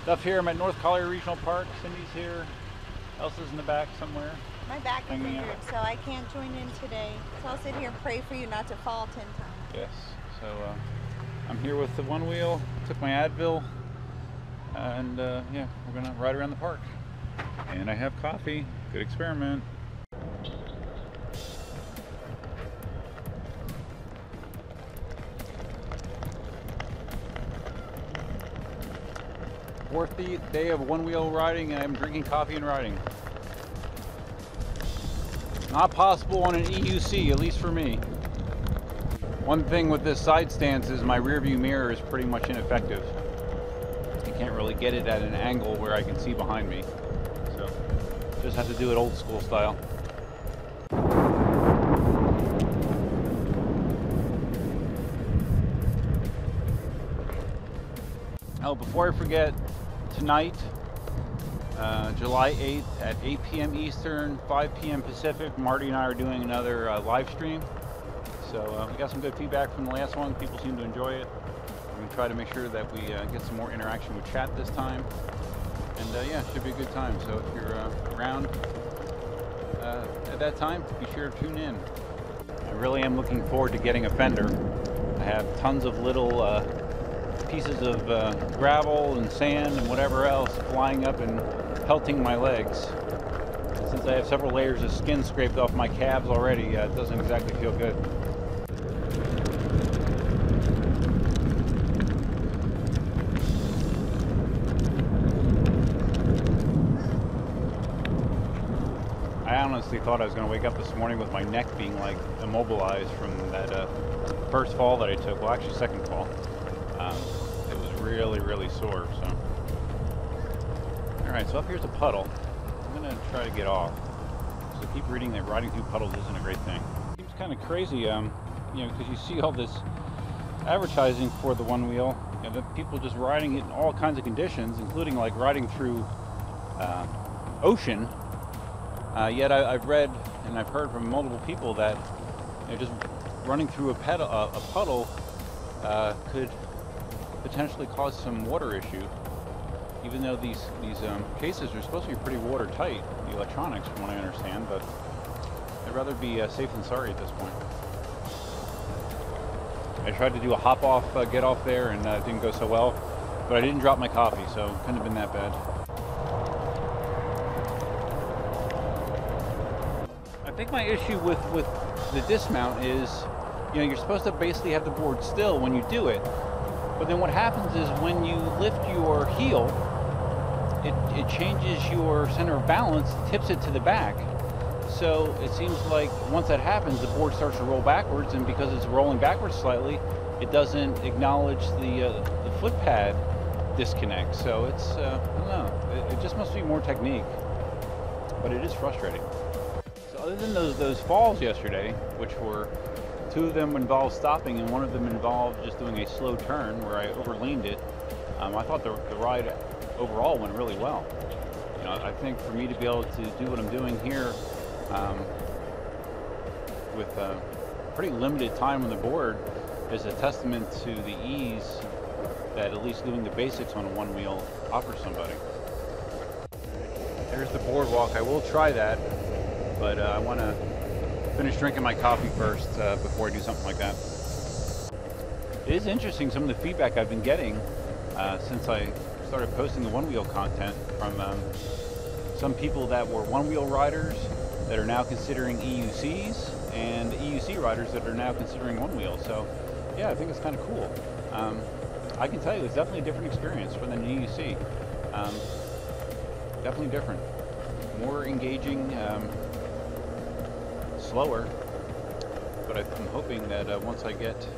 Stuff here. I'm at North Collier Regional Park. Cindy's here. Elsa's in the back somewhere. My back is injured, so I can't join in today. So I'll sit here and pray for you not to fall 10 times. Yes. So I'm here with the one wheel. Took my Advil, and yeah, we're gonna ride around the park. And I have coffee. Good experiment. Fourth day of one wheel riding, and I'm drinking coffee and riding. Not possible on an EUC, at least for me. One thing with this side stance is my rear view mirror is pretty much ineffective. I can't really get it at an angle where I can see behind me. So just have to do it old school style. Oh, before I forget, tonight, July 8th at 8 p.m. Eastern, 5 p.m. Pacific, Marty and I are doing another live stream. So we got some good feedback from the last one. People seem to enjoy it. We're going to try to make sure that we get some more interaction with chat this time. And yeah, it should be a good time. So if you're around at that time, be sure to tune in. I really am looking forward to getting a fender. I have tons of little pieces of gravel and sand and whatever else flying up and pelting my legs. And since I have several layers of skin scraped off my calves already, it doesn't exactly feel good. I honestly thought I was going to wake up this morning with my neck being like immobilized from that first fall that I took. Well, actually second fall. It was really sore. So, all right. So up here's a puddle. I'm going to try to get off. So keep reading that riding through puddles isn't a great thing. Seems kind of crazy, you know, because you see all this advertising for the one wheel. You know, the people just riding it in all kinds of conditions, including like riding through ocean. Yet I've read and I've heard from multiple people that, you know, just running through a puddle could potentially cause some water issue, even though these cases are supposed to be pretty watertight, the electronics from what I understand, but I'd rather be safe than sorry at this point. I tried to do a hop off, get off there, and it didn't go so well, but I didn't drop my coffee, so it couldn't have been that bad. I think my issue with the dismount is, you know, you're supposed to basically have the board still when you do it. But then what happens is when you lift your heel, it changes your center of balance, tips it to the back. So it seems like once that happens, the board starts to roll backwards, and because it's rolling backwards slightly, it doesn't acknowledge the foot pad disconnect. So it's, I don't know, it just must be more technique, but it is frustrating. So other than those falls yesterday, which were, two of them involved stopping and one of them involved just doing a slow turn where I overleaned it. I thought the ride overall went really well. You know, I think for me to be able to do what I'm doing here with pretty limited time on the board is a testament to the ease that at least doing the basics on a one wheel offers somebody. There's the boardwalk. I will try that, but I want to finish drinking my coffee first before I do something like that. It is interesting some of the feedback I've been getting since I started posting the one-wheel content from some people that were one-wheel riders that are now considering EUCs, and EUC riders that are now considering one-wheel. So yeah, I think it's kind of cool. I can tell you it's definitely a different experience for than an EUC. Definitely different. More engaging, slower, but I'm hoping that once I get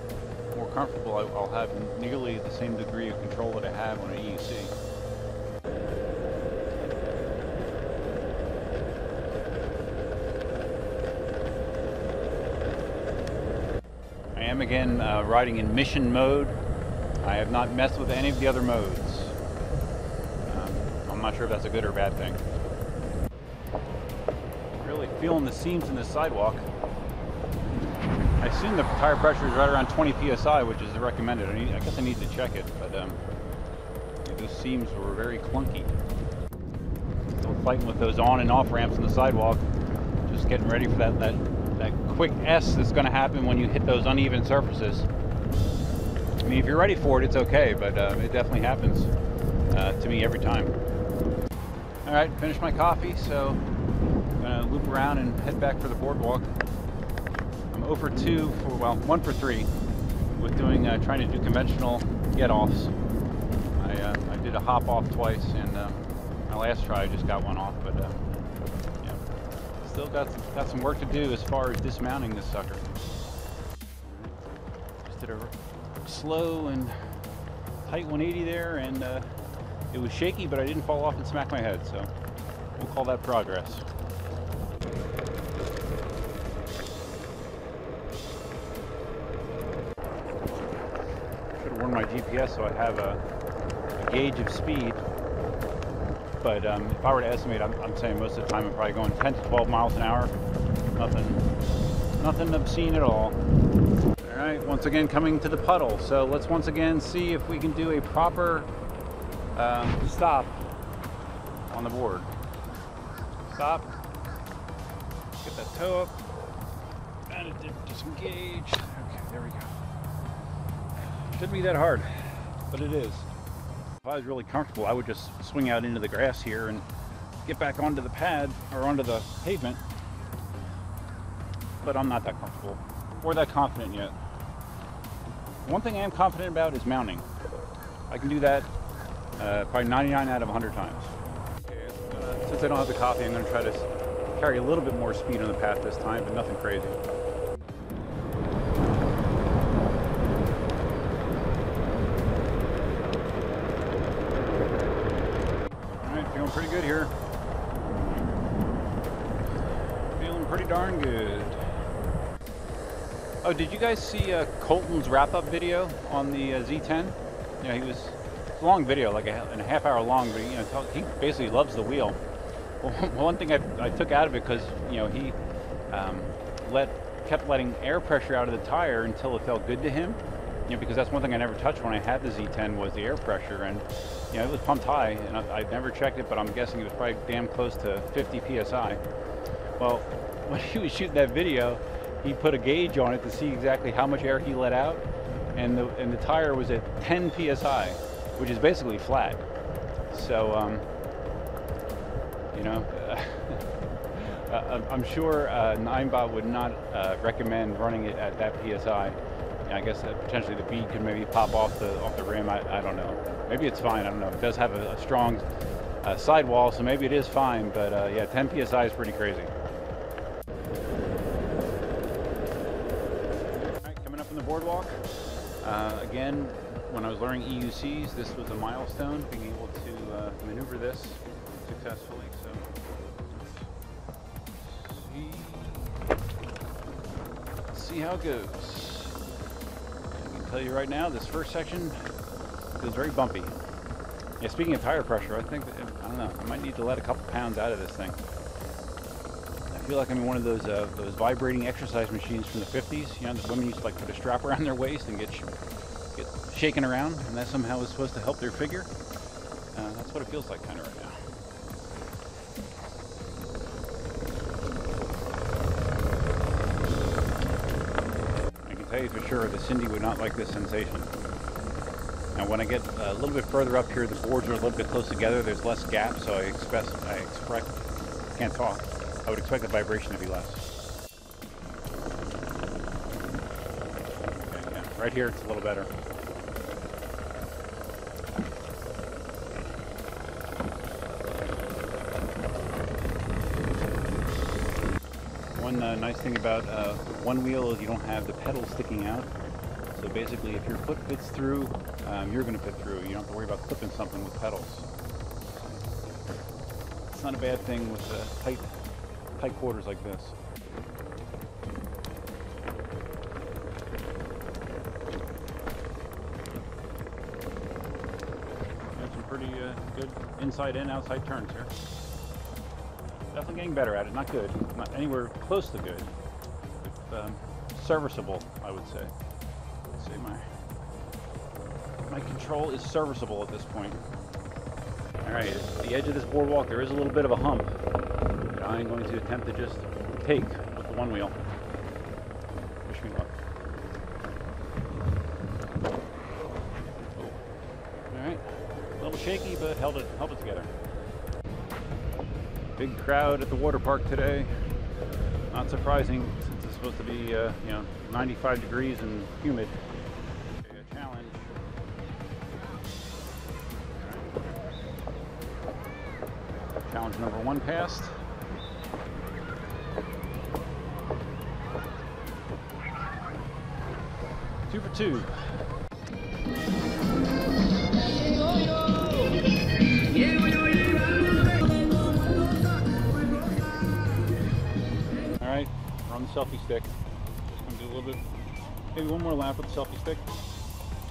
more comfortable, I'll have nearly the same degree of control that I have on an EUC. I am again riding in mission mode. I have not messed with any of the other modes. I'm not sure if that's a good or bad thing. Really feeling the seams in the sidewalk. I I assume the tire pressure is right around 20 psi, which is recommended. I guess I need to check it, but those seams were very clunky. Still fighting with those on and off ramps on the sidewalk. Just getting ready for that quick S that's going to happen when you hit those uneven surfaces. I mean, if you're ready for it, it's okay, but it definitely happens to me every time. All right, finished my coffee, so I'm gonna loop around and head back for the boardwalk. I'm 0 for 2 for, well, 1 for 3 with doing trying to do conventional get-offs. I did a hop off twice, and my last try I just got one off, but yeah, still got some work to do as far as dismounting this sucker. Just did a slow and tight 180 there, and it was shaky, but I didn't fall off and smack my head, so we'll call that progress. Should have worn my GPS so I have a gauge of speed, but if I were to estimate, I'm saying most of the time I'm probably going 10 to 12 miles an hour. Nothing obscene at all. All right, once again coming to the puddle, so let's once again see if we can do a proper stop on the board. Stop, get that toe up, and it did disengage. Okay, there we go. Shouldn't be that hard, but it is. If I was really comfortable, I would just swing out into the grass here and get back onto the pad or onto the pavement, but I'm not that comfortable or that confident yet. One thing I am confident about is mounting. I can do that probably 99 out of 100 times. Okay, since I don't have the coffee, I'm going to try to carry a little bit more speed on the path this time, but nothing crazy. Alright, feeling pretty good here. Feeling pretty darn good. Oh, did you guys see Colton's wrap-up video on the Z10? You know, it's a long video, like a half hour long, but he basically loves the wheel. Well, one thing I took out of it, because he kept letting air pressure out of the tire until it felt good to him. Because that's one thing I never touched when I had the Z10 was the air pressure, and it was pumped high, and I've never checked it, but I'm guessing it was probably damn close to 50 psi. Well, when he was shooting that video, he put a gauge on it to see exactly how much air he let out, and the tire was at 10 psi, which is basically flat. So I'm sure Ninebot would not recommend running it at that psi. I guess potentially the bead could maybe pop off the rim. I don't know. Maybe it's fine. I don't know. It does have a strong sidewall, so maybe it is fine. But yeah, 10 psi is pretty crazy. All right, coming up on the boardwalk. Again, when I was learning EUCs, this was a milestone, being able to maneuver this successfully. So, let's see how it goes. I can tell you right now, this first section feels very bumpy. Yeah, speaking of tire pressure, I think that, I don't know, I might need to let a couple pounds out of this thing. I feel like I'm in one of those vibrating exercise machines from the 50s. The women used to like put a strap around their waist and get shaken around, and that somehow is supposed to help their figure. That's what it feels like kind of right now. I can tell you for sure that Cindy would not like this sensation. Now when I get a little bit further up here, the boards are a little bit close together, there's less gap, so I can't talk. I would expect the vibration to be less. Okay, yeah, right here it's a little better. One nice thing about one wheel is you don't have the pedal sticking out. So basically, if your foot fits through, you're going to fit through. You don't have to worry about clipping something with pedals. It's not a bad thing with tight quarters like this. Got some pretty good inside and outside turns here. Definitely getting better at it. Not good. Not anywhere close to good. If serviceable, I would say. I'd say my control is serviceable at this point. All right, at the edge of this boardwalk, there is a little bit of a hump that I'm going to attempt to just take with the one wheel. Wish me luck. All right, a little shaky, but held it together. Big crowd at the water park today. Not surprising, since it's supposed to be, you know, 95 degrees and humid. Okay, a challenge. Right. Challenge number 1 passed. Two for 2. Alright, we're on the selfie stick. Just gonna do a little bit, maybe one more lap with the selfie stick.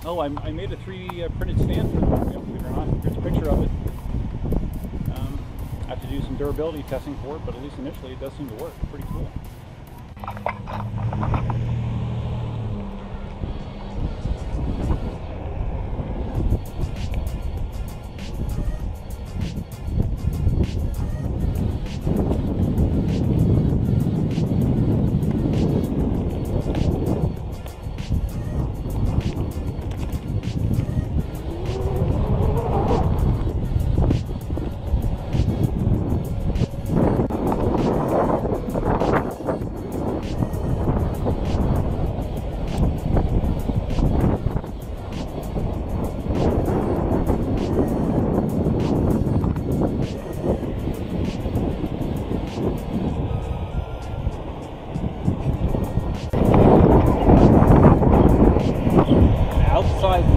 Oh, I made a 3D printed stand for the wheel, believe it or not. Here's a picture of it. I have to do some durability testing for it, but at least initially it does seem to work. Pretty cool.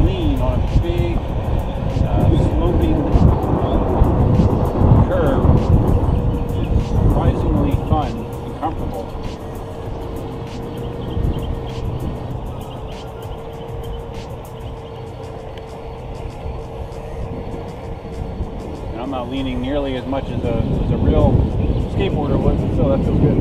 Lean on a big sloping curve is surprisingly fun and comfortable. And I'm not leaning nearly as much as a real skateboarder would, so that feels good.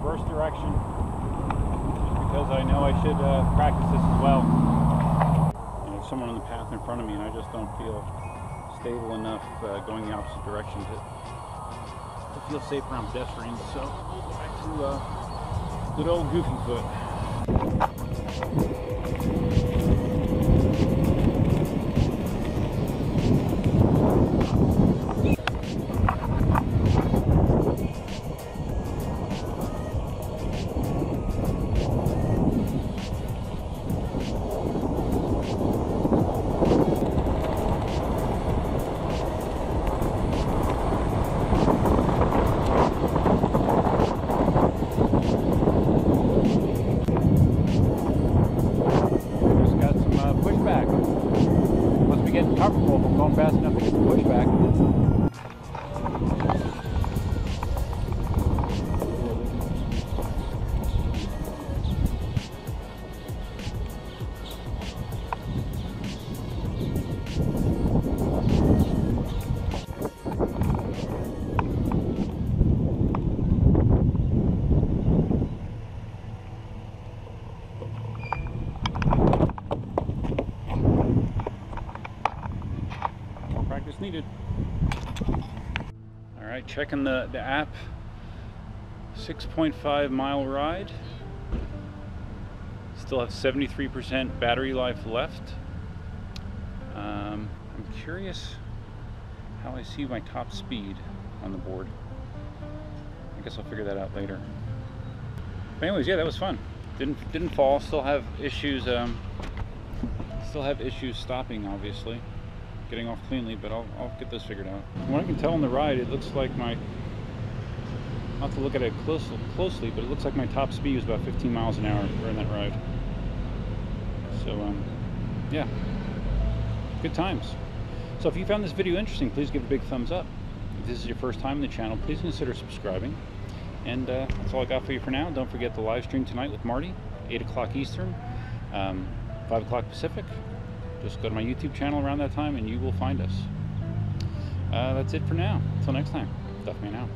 Reverse direction, just because I know I should practice this as well. You know, someone on the path in front of me, and I just don't feel stable enough going the opposite direction to feel safe around pedestrians. So we'll go back to good old Goofy Foot. Getting comfortable if I'm going fast enough to get the pushback. Practice needed. All right, checking the app. 6.5 mile ride. Still have 73% battery life left. I'm curious how I see my top speed on the board. I guess I'll figure that out later. But anyways, yeah, that was fun. Didn't fall. Still have issues. Still have issues stopping, obviously. Getting off cleanly, but I'll get this figured out. From what I can tell on the ride, it looks like my... I'll have to look at it closely, but it looks like my top speed was about 15 miles an hour during that ride. So, yeah, good times. So if you found this video interesting, please give it a big thumbs up. If this is your first time on the channel, please consider subscribing. And that's all I got for you for now. Don't forget the live stream tonight with Marty, 8 o'clock Eastern, 5 o'clock Pacific. Just go to my YouTube channel around that time and you will find us. That's it for now. Until next time, Duffman out.